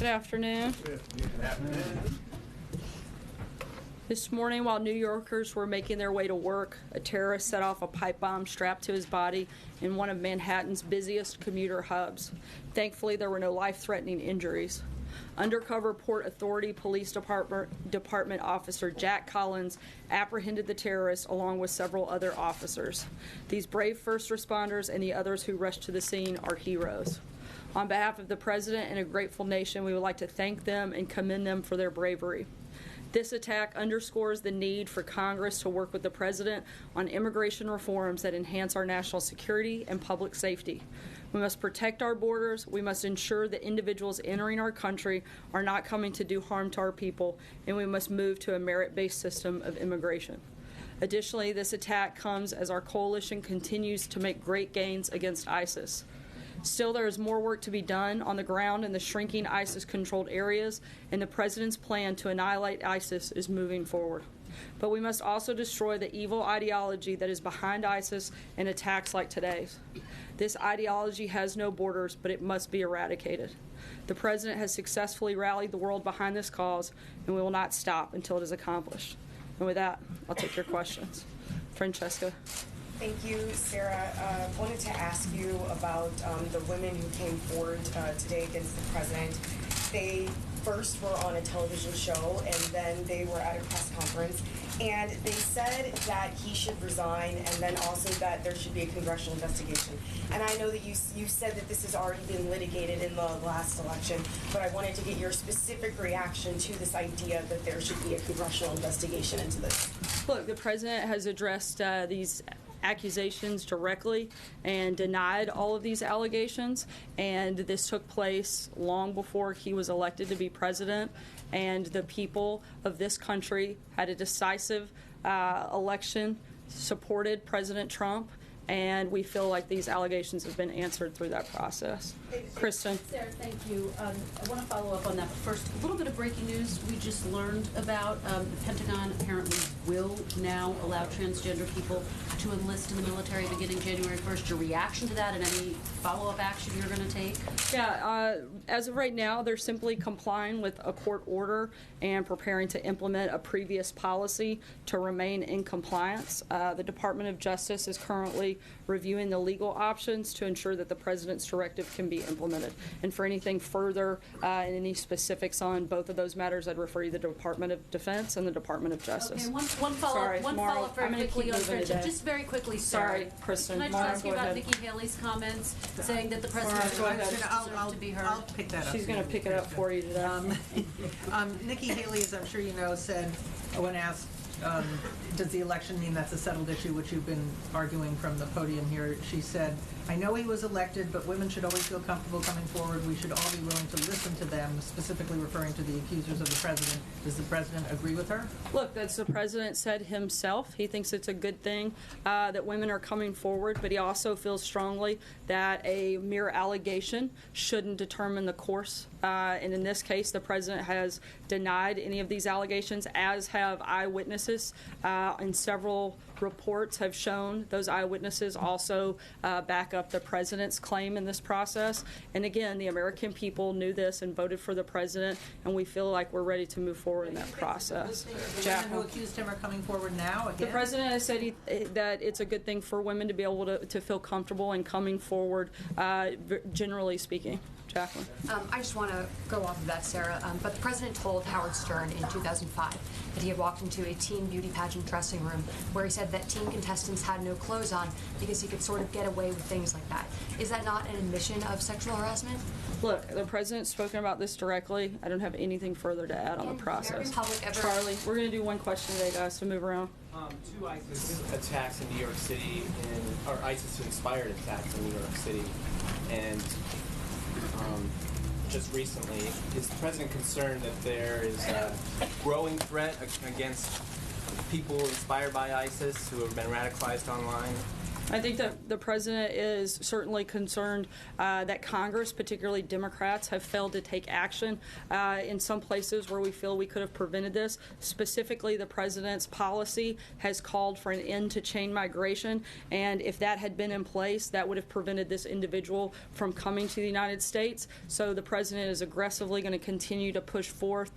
Good afternoon. This morning, while New Yorkers were making their way to work, a terrorist set off a pipe bomb strapped to his body in one of Manhattan's busiest commuter hubs. Thankfully, there were no life-threatening injuries. Undercover Port Authority Police Department officer Jack Collins apprehended the terrorist along with several other officers. These brave first responders and the others who rushed to the scene are heroes. On behalf of the President and a grateful nation, we would like to thank them and commend them for their bravery. This attack underscores the need for Congress to work with the President on immigration reforms that enhance our national security and public safety. We must protect our borders. We must ensure that individuals entering our country are not coming to do harm to our people, and we must move to a merit-based system of immigration. Additionally, this attack comes as our coalition continues to make great gains against ISIS. Still, there is more work to be done on the ground in the shrinking ISIS-controlled areas, and the President's plan to annihilate ISIS is moving forward. But we must also destroy the evil ideology that is behind ISIS and attacks like today's. This ideology has no borders, but it must be eradicated. The President has successfully rallied the world behind this cause, and we will not stop until it is accomplished. And with that, I'll take your questions. Francesca. Thank you, Sarah. I wanted to ask you about the women who came forward today against the President. They first were on a television show, and then they were at a press conference, and they said that he should resign, and then also that there should be a congressional investigation. And I know that you said that this has already been litigated in the last election, but I wanted to get your specific reaction to this idea that there should be a congressional investigation into this. Look, the President has addressed these accusations directly and denied all of these allegations, and this took place long before he was elected to be president, and the people of this country had a decisive election, supported President Trump, and we feel like these allegations have been answered through that process. Kristen. Sarah, thank you. I want to follow up on that, but first, a little bit of breaking news we just learned about. The Pentagon apparently will now allow transgender people to enlist in the military beginning January 1st. Your reaction to that and any follow-up action you're going to take? Yeah, as of right now, they're simply complying with a court order and preparing to implement a previous policy to remain in compliance. The Department of Justice is currently reviewing the legal options to ensure that the President's directive can be implemented. And for anything further and any specifics on both of those matters, I'd refer you to the Department of Defense and the Department of Justice. Okay, one follow-up very quickly on friendship. Just very quickly, Sorry, Kristen. Can I just ask you about Nikki Haley's comments saying that the President deserves to be heard? I'll pick that up. She's going to pick it up for you today. Nikki Haley, as I'm sure you know, said when asked, does the election mean that's a settled issue, which you've been arguing from the podium here, she said, I know he was elected, but women should always feel comfortable coming forward. We should all be willing to listen to them, specifically referring to the accusers of the President. Does the President agree with her? Look, as the President said himself, he thinks it's a good thing that women are coming forward, but he also feels strongly that a mere allegation shouldn't determine the course. And in this case, the President has denied any of these allegations, as have eyewitnesses. And several reports have shown those eyewitnesses also back up the President's claim in this process. And again, the American people knew this and voted for the President, and we feel like we're ready to move forward in that process. The women who accused him are coming forward now again? The President has said that it's a good thing for women to be able to feel comfortable in coming forward, generally speaking. Jacqueline. I just want to go off of that, Sarah. But the President told Howard Stern in 2005 that he had walked into a teen beauty pageant dressing room where he said that teen contestants had no clothes on because he could sort of get away with things like that. Is that not an admission of sexual harassment? Look, the President's spoken about this directly. I don't have anything further to add on the process. Charlie, we're going to do one question today, guys, to move around. Two ISIS attacks in New York City, or ISIS-inspired attacks in New York City, and just recently, is the President concerned that there is a growing threat against people inspired by ISIS who have been radicalized online? I think that the president is certainly concerned that Congress, particularly Democrats, have failed to take action in some places where we feel we could have prevented this. Specifically, the president's policy has called for an end to chain migration, and if that had been in place, that would have prevented this individual from coming to the United States. So the president is aggressively going to continue to push forth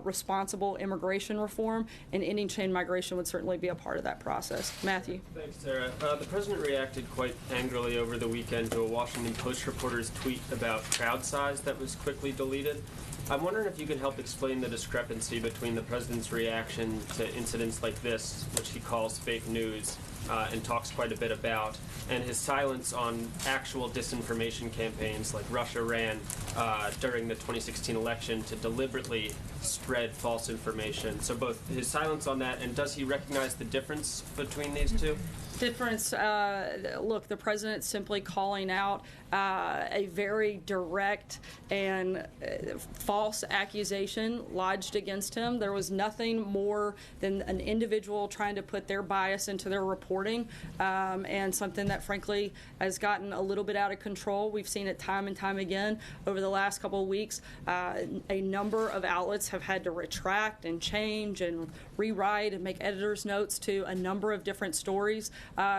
responsible immigration reform, and ending chain migration would certainly be a part of that process. Matthew. Thanks, Sarah. The president reacted quite angrily over the weekend to a Washington Post reporter's tweet about crowd size that was quickly deleted. I'm wondering if you can help explain the discrepancy between the president's reaction to incidents like this, which he calls fake news, and talks quite a bit about, and his silence on actual disinformation campaigns like Russia ran during the 2016 election to deliberately spread false information. So both his silence on that, and does he recognize the difference between these two? Difference, look, the president's simply calling out a very direct and false accusation lodged against him. There was nothing more than an individual trying to put their bias into their reporting, and something that, frankly, has gotten a little bit out of control. We've seen it time and time again over the last couple of weeks. A number of outlets have had to retract and change and rewrite and make editor's notes to a number of different stories,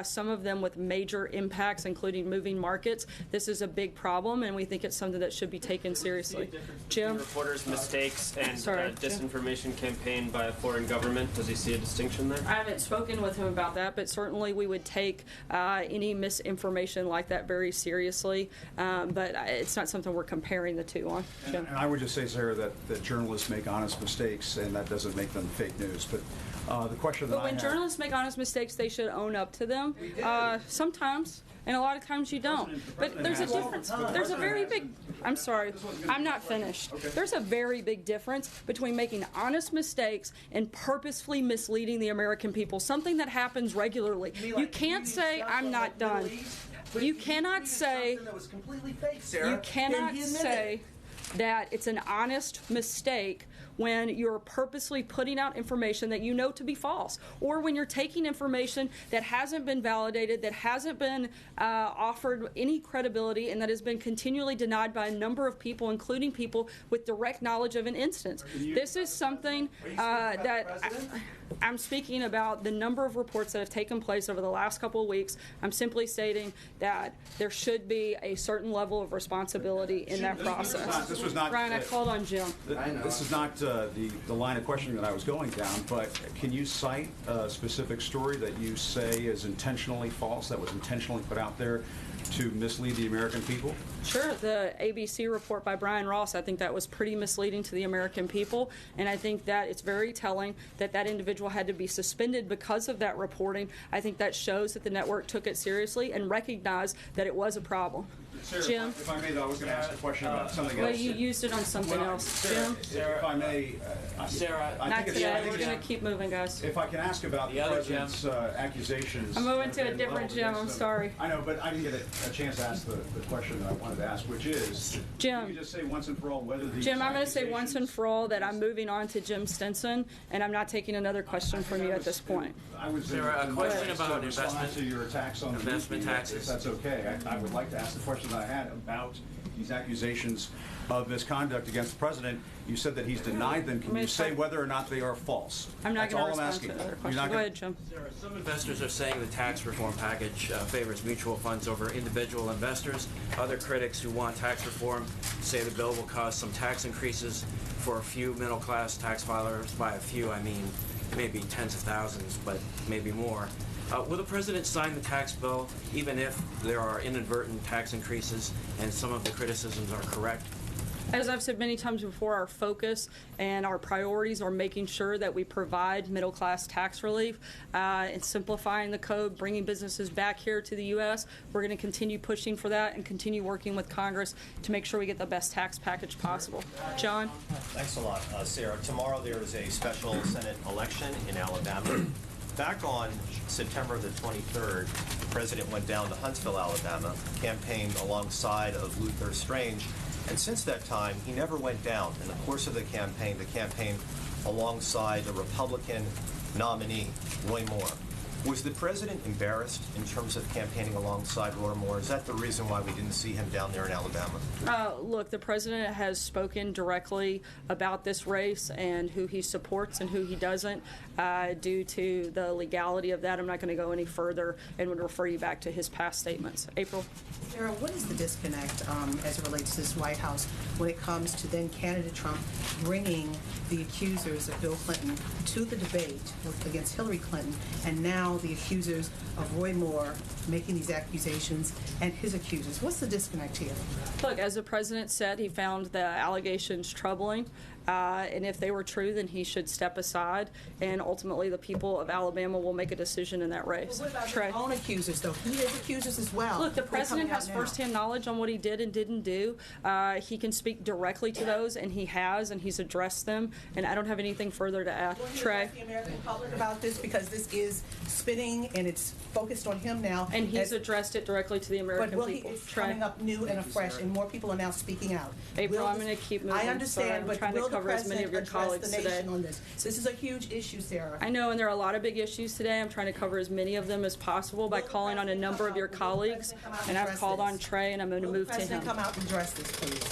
some of them with major impacts, including moving markets. This is a big problem, and we think it's something that should be taken seriously. Jim? Reporters' mistakes and disinformation campaign by a foreign government. Does he see a distinction there? I haven't spoken with him about that, but certainly we would take any misinformation like that very seriously. But it's not something we're comparing the two on. Jim? And I would just say, Sarah, that journalists make honest mistakes, and that doesn't make them fake news. But the question that But when journalists make honest mistakes, they should own up to them. Sometimes, and a lot of times you don't. But there's a difference. There's a very big, I'm sorry, I'm not finished. There's a very big difference between making honest mistakes and purposefully misleading the American people, something that happens regularly. You can't say, I'm not done. You cannot say, you cannot say that it's an honest mistake when you're purposely putting out information that you know to be false, or when you're taking information that hasn't been validated, that hasn't been offered any credibility, and that has been continually denied by a number of people, including people with direct knowledge of an instance. This is something that I'm speaking about the number of reports that have taken place over the last couple of weeks. I'm simply stating that there should be a certain level of responsibility in that process. This was not, Ryan, I called on Jim. This is not the line of questioning that I was going down, but can you cite a specific story that you say is intentionally false, that was intentionally put out there to mislead the American people? Sure. The ABC report by Brian Ross, I think that was pretty misleading to the American people, and I think that it's very telling that that individual had to be suspended because of that reporting. I think that shows that the network took it seriously and recognized that it was a problem. Sarah, Jim? if I may, though, I was going to ask a question about something else. Well, you used it on something else. Sarah, Jim? if I may, Sarah, I Not think today. it's We're going to keep moving, guys. If I can ask about the president's accusations. I'm moving to a and different leveled Jim. against I'm them. sorry. I know, but I didn't get a chance to ask the question that I wanted to ask, which is, Jim. can you just say once and for all whether these Jim, I'm going to say once and accusations- for all that I'm moving on to Jim Stinson, and I'm not taking another question from you at this point. I was Sarah, a question about respond investment- to your attacks on the investment media, taxes. if that's okay. I would like to ask the question that I had about these accusations of misconduct against the president. You said that he's denied them. Can you say whether or not they are false? I'm not That's going all to I'm respond asking. to another You're question. not Go gonna- ahead, Jim. Sarah, some investors are saying the tax reform package favors mutual funds over individual investors. Other critics who want tax reform say the bill will cause some tax increases for a few middle-class tax filers. By a few, I mean maybe tens of thousands, but maybe more. Will the president sign the tax bill even if there are inadvertent tax increases and some of the criticisms are correct? As I've said many times before, our focus and our priorities are making sure that we provide middle-class tax relief and simplifying the code, bringing businesses back here to the U.S. We're going to continue pushing for that and continue working with Congress to make sure we get the best tax package possible. John? Thanks a lot, Sarah. Tomorrow there is a special Senate election in Alabama. Back on September the 23rd, the president went down to Huntsville, Alabama, campaigned alongside of Luther Strange, and since that time, he never went down. In the course of the campaign alongside the Republican nominee, Roy Moore. Was the president embarrassed in terms of campaigning alongside Roy Moore? Is that the reason why we didn't see him down there in Alabama? Look, the president has spoken directly about this race and who he supports and who he doesn't. Due to the legality of that, I'm not going to go any further and would refer you back to his past statements. April? Sarah, what is the disconnect as it relates to this White House when it comes to then candidate Trump bringing the accusers of Bill Clinton to the debate against Hillary Clinton, and now the accusers of Roy Moore making these accusations and his accusers? What's the disconnect here? Look, as the president said, he found the allegations troubling. And if they were true, then he should step aside, and ultimately the people of Alabama will make a decision in that race. Well, what about Trey? his own accusers, though? He has accusers as well. Look, the They're president coming has out now. firsthand knowledge on what he did and didn't do. He can speak directly to those, and he has, and he's addressed them, and I don't have anything further to add. Will you Trey? address the American public about this, because this is spinning and it's focused on him now? And he's as- addressed it directly to the American But will people. it's Trey? coming up new and afresh, and more people are now speaking out. April, Will I'm this- going to keep moving. I understand, Sorry, I'm but trying to will the cover as many of your president address colleagues the today. nation on this? This is a huge issue, Sarah. I know, and there are a lot of big issues today. I'm trying to cover as many of them as possible by calling on a number of your colleagues, and I've called on Trey, and I'm going to Will the move to president him. come out and address this, please?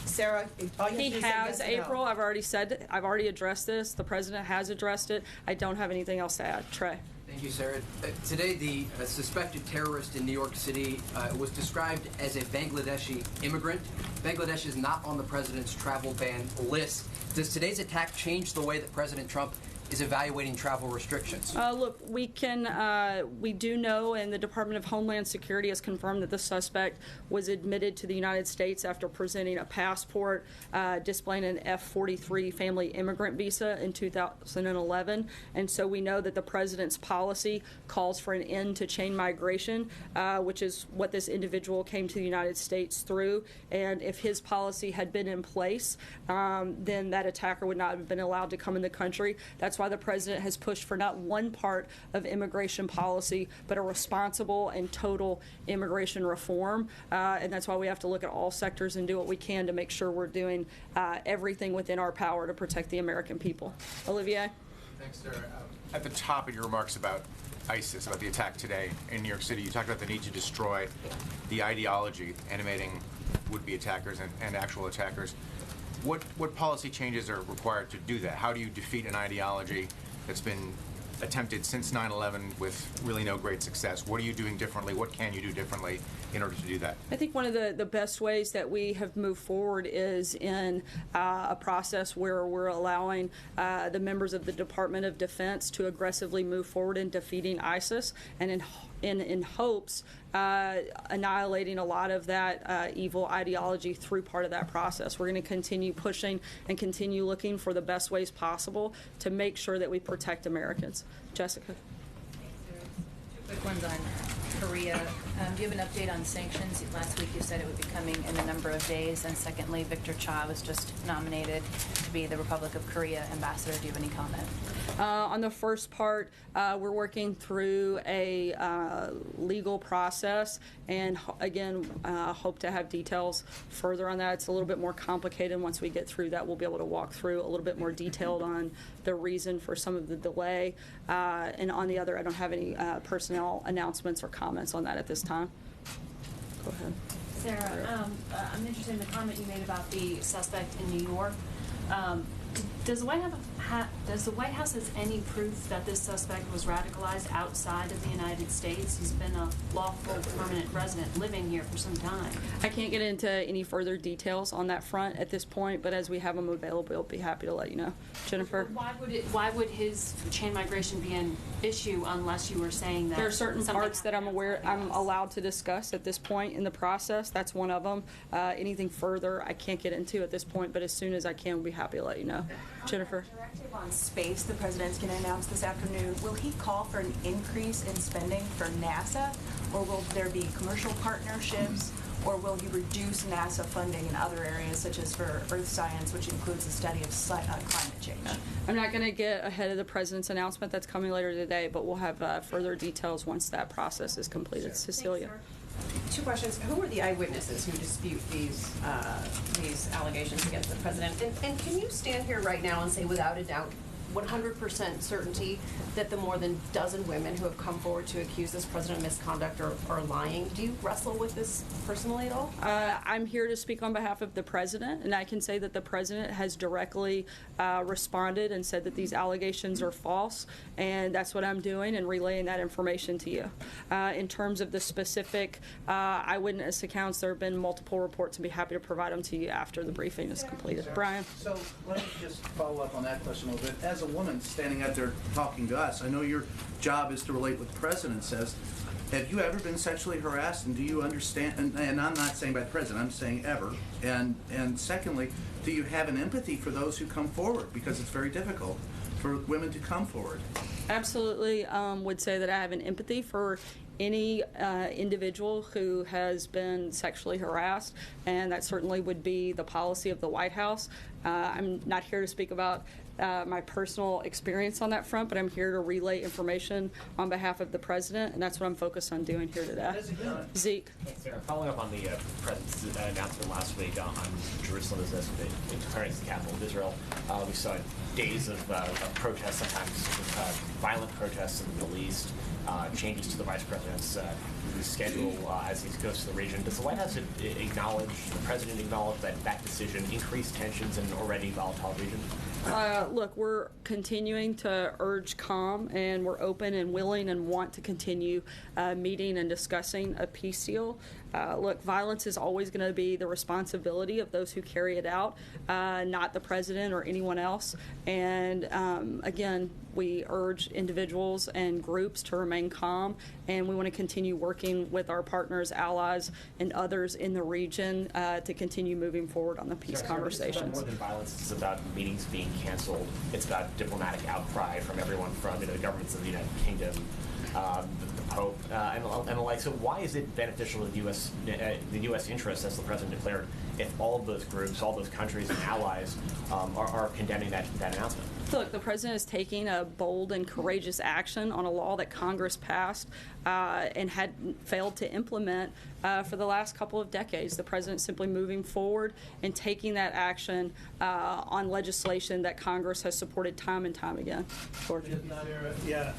Sarah, all you have to He do is say has, yes or no. April. I've already said, I've already addressed this. The president has addressed it. I don't have anything else to add. Trey. Thank you, Sarah. Today, the suspected terrorist in New York City was described as a Bangladeshi immigrant. Bangladesh is not on the president's travel ban list. Does today's attack change the way that President Trump is evaluating travel restrictions? Look, we do know, and the Department of Homeland Security has confirmed that the suspect was admitted to the United States after presenting a passport displaying an F-43 family immigrant visa in 2011. And so we know that the president's policy calls for an end to chain migration, which is what this individual came to the United States through. And if his policy had been in place, then that attacker would not have been allowed to come in the country. That's why the president has pushed for not one part of immigration policy, but a responsible and total immigration reform. And that's why we have to look at all sectors and do what we can to make sure we're doing everything within our power to protect the American people. Olivier? Thanks, Sarah. At the top of your remarks about ISIS, about the attack today in New York City, you talked about the need to destroy the ideology animating would-be attackers and actual attackers. What policy changes are required to do that? How do you defeat an ideology that's been attempted since 9/11 with really no great success? What are you doing differently? What can you do differently in order to do that? I think one of the best ways that we have moved forward is in a process where we're allowing the members of the Department of Defense to aggressively move forward in defeating ISIS, and in hopes annihilating a lot of that evil ideology through part of that process. We're going to continue pushing and continue looking for the best ways possible to make sure that we protect Americans. Jessica. Two quick ones on Korea. Do you have an update on sanctions? Last week you said it would be coming in a number of days. And secondly, Victor Cha was just nominated to be the Republic of Korea ambassador. Do you have any comment? On the first part, we're working through a legal process, and again, hope to have details further on that. It's a little bit more complicated. Once we get through that, we'll be able to walk through a little bit more detailed on the reason for some of the delay. And on the other, I don't have any personnel announcements or comments on that at this time. Go ahead. Sarah, I'm interested in the comment you made about the suspect in New York. Does the White House has any proof that this suspect was radicalized outside of the United States? He's been a lawful permanent resident living here for some time. I can't get into any further details on that front at this point, but as we have them available, we'll be happy to let you know. Jennifer? Why would his chain migration be an issue unless you were saying that there are certain something parts that I'm allowed to discuss at this point in the process. That's one of them. Anything further I can't get into at this point, but as soon as I can, we'll be happy to let you know. Jennifer? Directive on space the president's going to announce this afternoon. Will he call for an increase in spending for NASA, or will there be commercial partnerships, or will he reduce NASA funding in other areas such as for earth science, which includes the study of climate change? I'm not going to get ahead of the president's announcement that's coming later today, but we'll have further details once that process is completed. Cecilia? Two questions. Who are the eyewitnesses who dispute these allegations against the president? And can you stand here right now and say without a doubt 100% certainty that the more than dozen women who have come forward to accuse this president of misconduct are lying. Do you wrestle with this personally at all? I'm here to speak on behalf of the president, and I can say that the president has directly responded and said that these allegations are false, and that's what I'm doing and relaying that information to you. In terms of the specific eyewitness accounts, there have been multiple reports, and be happy to provide them to you after the briefing is completed. Brian? So let me just follow up on that question a little bit. As a woman standing out there talking to us, I know your job is to relate what the president says. Have you ever been sexually harassed, and do you understand, and I'm not saying by the president, I'm saying ever, and secondly, do you have an empathy for those who come forward, because it's very difficult for women to come forward? Absolutely would say that I have an empathy for any individual who has been sexually harassed, and that certainly would be the policy of the White House. I'm not here to speak about my personal experience on that front, but I'm here to relay information on behalf of the president, and that's what I'm focused on doing here today. Zeke. Sarah, following up on the president's announcement last week on Jerusalem as declaring the capital of Israel, we saw days of protests, sometimes violent protests in the Middle East, changes to the vice president's schedule as he goes to the region. Does the White House acknowledge, the president acknowledge that decision increased tensions in an already volatile region? Look, we're continuing to urge calm, and we're open and willing and want to continue meeting and discussing a peace deal. Look, violence is always going to be the responsibility of those who carry it out, not the president or anyone else. And again, we urge individuals and groups to remain calm, and we want to continue working with our partners, allies, and others in the region to continue moving forward on the peace conversations. It's about more than violence. It's about meetings being canceled. It's about diplomatic outcry from everyone, from the governments of the United Kingdom, the Pope, and the like. So why is it beneficial to the U.S. interest, as the president declared, if all of those groups, all those countries and allies are condemning that announcement? Look, the president is taking a bold and courageous action on a law that Congress passed and had failed to implement for the last couple of decades. The president simply moving forward and taking that action on legislation that Congress has supported time and time again. Yeah.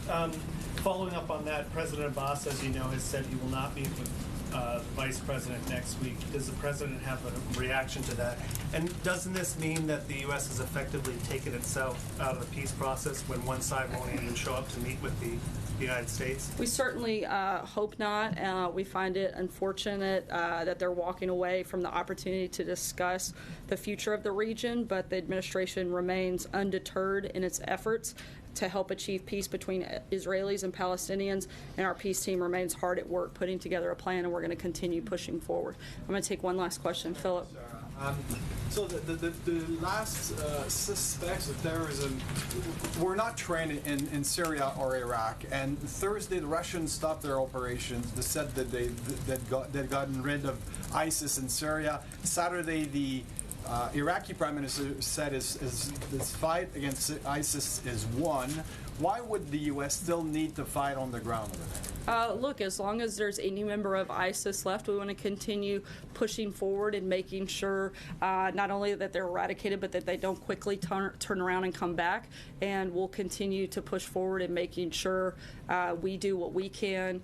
Following up on that, President Abbas, as you know, has said he will not meet with the Vice President next week. Does the President have a reaction to that? And doesn't this mean that the U.S. has effectively taken itself out of the peace process when one side won't even show up to meet with the United States? We certainly hope not. We find it unfortunate that they're walking away from the opportunity to discuss the future of the region, but the administration remains undeterred in its efforts to help achieve peace between Israelis and Palestinians, and our peace team remains hard at work putting together a plan, and we're going to continue pushing forward. I'm going to take one last question. Philip. So the last suspects of terrorism were not trained in Syria or Iraq, and Thursday the Russians stopped their operations. They said that they'd gotten rid of ISIS in Syria. Saturday the Iraqi Prime Minister said this fight against ISIS is won. Why would the U.S. still need to fight on the ground over there? Look, as long as there's any member of ISIS left, we want to continue pushing forward and making sure not only that they're eradicated, but that they don't quickly turn around and come back. And we'll continue to push forward in making sure we do what we can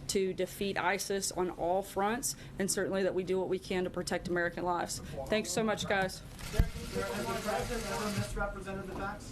to defeat ISIS on all fronts, and certainly that we do what we can to protect American lives. Thanks so much, guys. Has the President ever misrepresented the facts?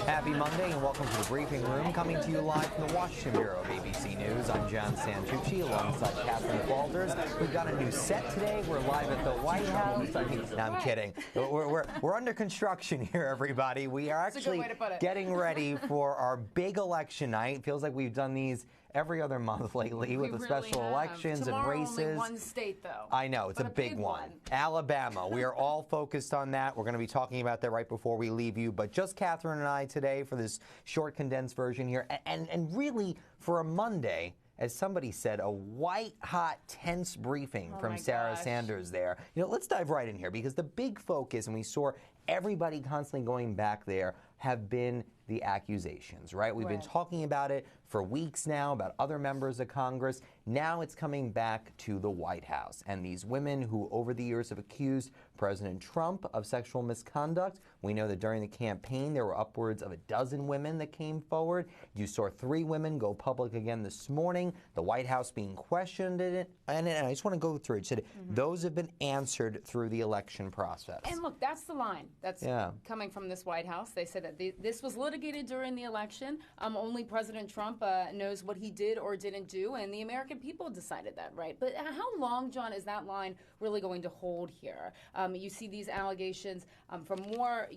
Happy Monday and welcome to the briefing room, coming to you live from the Washington Bureau of ABC News. I'm John Santucci alongside Catherine Walters. We've got a new set today. We're live at the White House. No, I'm kidding. We're under construction here, everybody. We are actually getting ready for our big election night. Feels like we've done these every other month lately with the special elections and races. Only one state, though. I know, it's a big one. Alabama. We are all focused on that. We're going to be talking about that right before we leave you. But just Catherine and I today for this short, condensed version here. And really, for a Monday, as somebody said, a white-hot, tense briefing from Sarah Sanders there. You know, let's dive right in here, because the big focus, and we saw everybody constantly going back there, have been the accusations, right? We've been Right. talking about it for weeks now, about other members of Congress. Now it's coming back to the White House. And these women who over the years have accused President Trump of sexual misconduct. We know that during the campaign there were upwards of a dozen women that came forward. You saw 3 women go public again this morning. The White House being questioned in it. And I just want to go through it. It said those have been answered through the election process. And look, that's the line that's Yeah. coming from this White House. They said that this was litigated during the election. Only President Trump knows what he did or didn't do, and the American people decided that, right? But how long, John, is that line really going to hold here? You see these allegations from more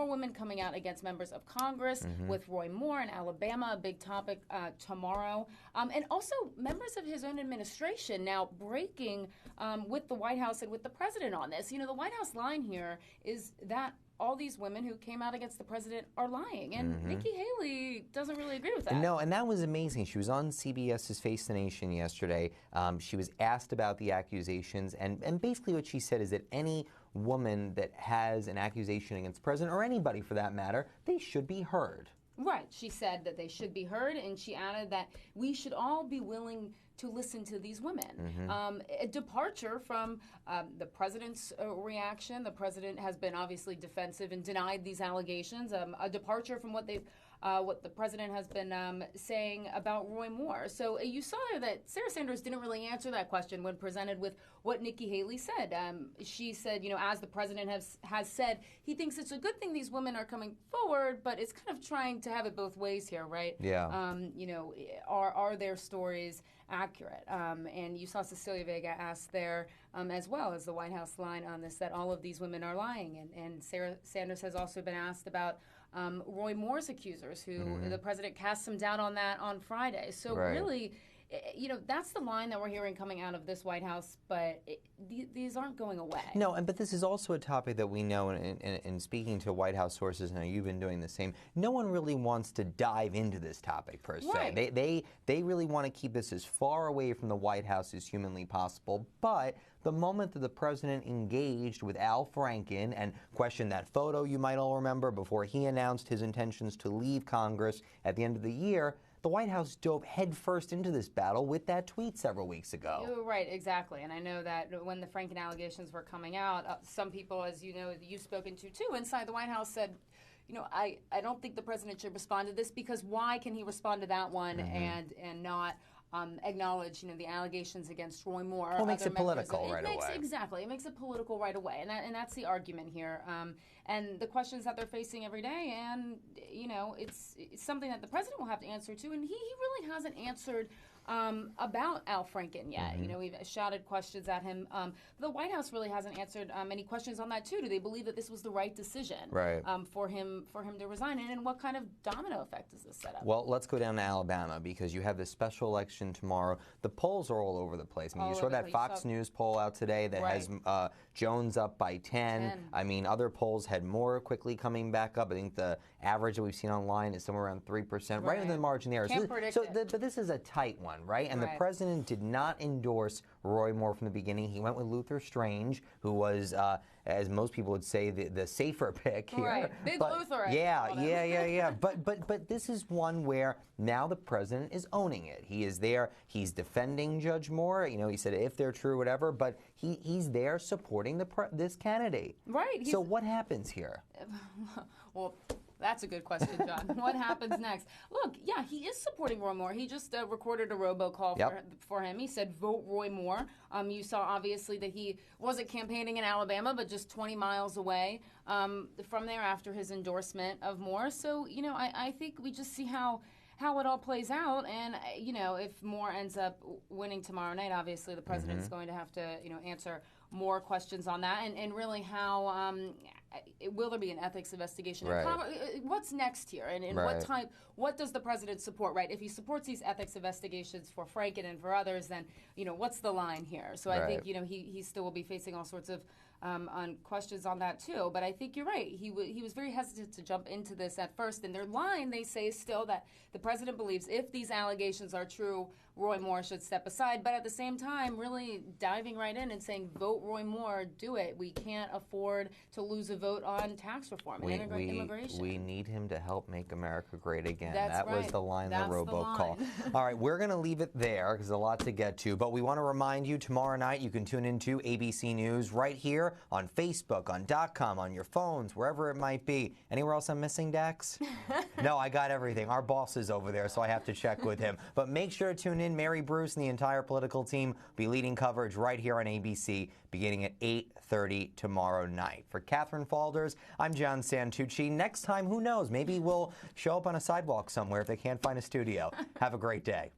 women coming out against members of Congress, with Roy Moore in Alabama, a big topic tomorrow, and also members of his own administration now breaking with the White House and with the president on this. The White House line here is that all these women who came out against the president are lying, and Nikki Haley doesn't really agree with that. No, and that was amazing. She was on CBS's Face the Nation yesterday. She was asked about the accusations, and basically what she said is that any woman that has an accusation against the president, or anybody for that matter, they should be heard. Right. She said that they should be heard, and she added that we should all be willing to listen to these women. A departure from the president's reaction. The president has been obviously defensive and denied these allegations. A departure from what the president has been saying about Roy Moore. So you saw there that Sarah Sanders didn't really answer that question when presented with what Nikki Haley said. She said, as the president has said, he thinks it's a good thing these women are coming forward, but it's kind of trying to have it both ways here, right? Yeah. Are their stories accurate? And you saw Cecilia Vega ask there, as well as the White House line on this, that all of these women are lying. And Sarah Sanders has also been asked about Roy Moore's accusers, who the president cast some doubt on that on Friday. So really, that's the line that we're hearing coming out of this White House, but these aren't going away. No, but this is also a topic that we know, in speaking to White House sources, and you've been doing the same, no one really wants to dive into this topic per se. Right. They really want to keep this as far away from the White House as humanly possible, but the moment that the president engaged with Al Franken and questioned that photo you might all remember before he announced his intentions to leave Congress at the end of the year, the White House dove headfirst into this battle with that tweet several weeks ago. You're right, exactly. And I know that when the Franken allegations were coming out, some people, as you know, you've spoken to too, inside the White House said, I don't think the president should respond to this, because why can he respond to that one and not acknowledge, the allegations against Roy Moore? Well, it makes it political right away. Exactly. It makes it political right away. And that's the argument here. And the questions that they're facing every day. And, it's something that the president will have to answer to. And he really hasn't answered about Al Franken yet. We've shouted questions at him. The White House really hasn't answered any questions on that, too. Do they believe that this was the right decision for him to resign? And what kind of domino effect does this set up? Well, let's go down to Alabama, because you have this special election tomorrow. The polls are all over the place. I mean, you saw that Fox News poll out today that has Jones up by 10. I mean, other polls had Moore quickly coming back up. I think the average that we've seen online is somewhere around 3%, right in the margin there. Can't predict it. But this is a tight one, right? And the president did not endorse Roy Moore from the beginning. He went with Luther Strange, who was, as most people would say, the safer pick here. Right, big Luther. Yeah. But this is one where now the president is owning it. He is there. He's defending Judge Moore. He said if they're true, whatever. But he's there supporting this candidate. Right. So what happens here? Well, that's a good question, John. What happens next? Look, yeah, he is supporting Roy Moore. He just recorded a robocall for him. He said, vote Roy Moore. You saw, obviously, that he wasn't campaigning in Alabama, but just 20 miles away from there after his endorsement of Moore. So, I think we just see how it all plays out. And, if Moore ends up winning tomorrow night, obviously the president's going to have to, answer more questions on that. And really how will there be an ethics investigation? Right. What's next here? And what does the president support, right? If he supports these ethics investigations for Franken and for others, then, what's the line here? So I think, he still will be facing all sorts of on questions on that too. But I think you're right. He was very hesitant to jump into this at first. And their line, they say, is still that the president believes if these allegations are true, Roy Moore should step aside. But at the same time, really diving right in and saying, vote Roy Moore, do it. We can't afford to lose a vote on tax reform and immigration. We need him to help make America great again. That's that was right. the line That's the the robocall. line. All right, we're going to leave it there because there's a lot to get to. But we want to remind you, tomorrow night you can tune into ABC News right here on Facebook, on .com, on your phones, wherever it might be. Anywhere else I'm missing, Dax? No, I got everything. Our boss is over there, so I have to check with him. But make sure to tune in. Mary Bruce and the entire political team will be leading coverage right here on ABC beginning at 8:30 tomorrow night. For Catherine Falders, I'm John Santucci. Next time, who knows? Maybe we'll show up on a sidewalk somewhere if they can't find a studio. Have a great day.